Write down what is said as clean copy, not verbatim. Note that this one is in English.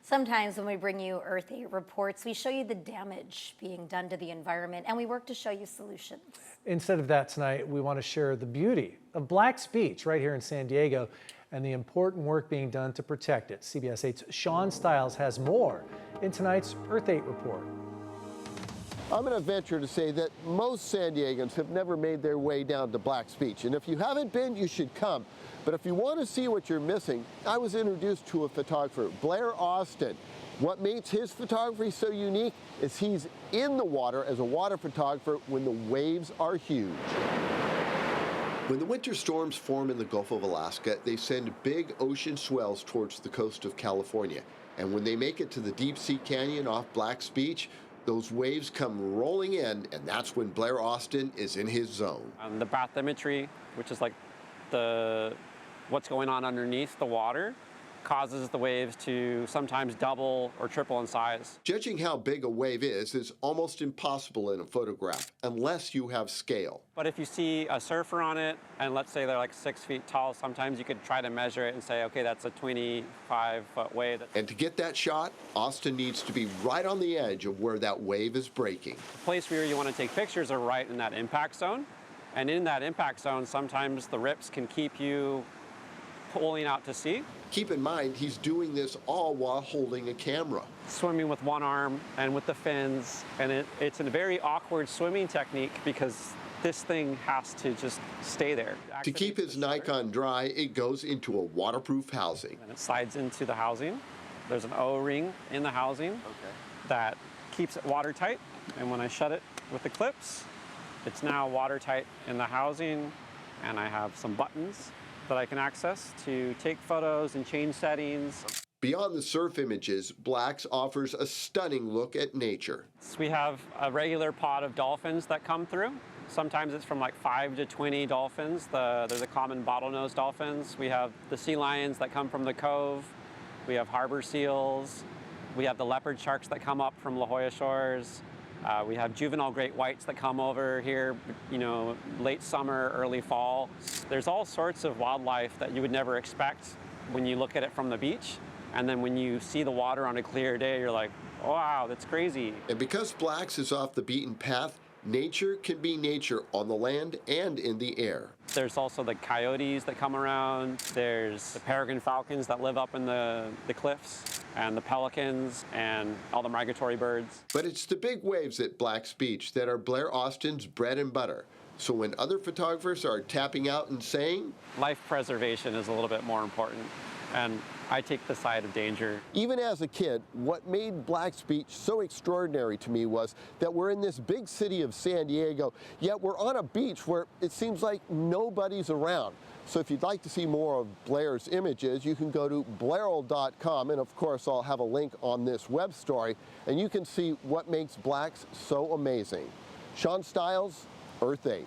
Sometimes when we bring you Earth 8 reports, we show you the damage being done to the environment, and we work to show you solutions. Instead of that tonight, we want to share the beauty of Black's Beach right here in San Diego and the important work being done to protect it. CBS 8's Sean Stiles has more in tonight's Earth 8 report. I'm going to venture to say that most San Diegans have never made their way down to Black's Beach. And if you haven't been, you should come. But if you want to see what you're missing, I was introduced to a photographer, Blair Austin. What makes his photography so unique is he's in the water as a water photographer when the waves are huge. When the winter storms form in the Gulf of Alaska, they send big ocean swells towards the coast of California. And when they make it to the deep sea canyon off Black's Beach, those waves come rolling in, and that's when Blair Austin is in his zone. The bathymetry, which is like what's going on underneath the water, causes the waves to sometimes double or triple in size. Judging how big a wave is almost impossible in a photograph unless you have scale. But if you see a surfer on it, and let's say they're like 6 feet tall, sometimes you could try to measure it and say, okay, that's a 25-foot wave. And to get that shot, Austin needs to be right on the edge of where that wave is breaking. The place where you want to take pictures are right in that impact zone. And in that impact zone, sometimes the rips can keep you pulling out to sea. Keep in mind, he's doing this all while holding a camera. Swimming with one arm and with the fins, and it's a very awkward swimming technique because this thing has to just stay there. To keep his Nikon dry, it goes into a waterproof housing. And it slides into the housing. There's an O-ring in the housing that keeps it watertight, and when I shut it with the clips, it's now watertight in the housing, and I have some buttons that I can access to take photos and change settings. Beyond the surf images, Black's offers a stunning look at nature. So we have a regular pod of dolphins that come through. Sometimes it's from like 5 to 20 dolphins. There's the common bottlenose dolphins. We have the sea lions that come from the cove. We have harbor seals. We have the leopard sharks that come up from La Jolla shores. We have juvenile great whites that come over here, late summer, early fall. There's all sorts of wildlife that you would never expect when you look at it from the beach. And then when you see the water on a clear day, you're like, wow, that's crazy. And because Black's is off the beaten path, nature can be nature on the land and in the air. There's also the coyotes that come around. There's the peregrine falcons that live up in the cliffs, and the pelicans and all the migratory birds. But it's the big waves at Black's Beach that are Blair Austin's bread and butter. So when other photographers are tapping out and saying, life preservation is a little bit more important, and I take the side of danger. Even as a kid, what made Black's Beach so extraordinary to me was that we're in this big city of San Diego, yet we're on a beach where it seems like nobody's around. So if you'd like to see more of Blair's images, you can go to blairal.com, and of course I'll have a link on this web story, and you can see what makes Black's so amazing. Sean Stiles, Earth 8.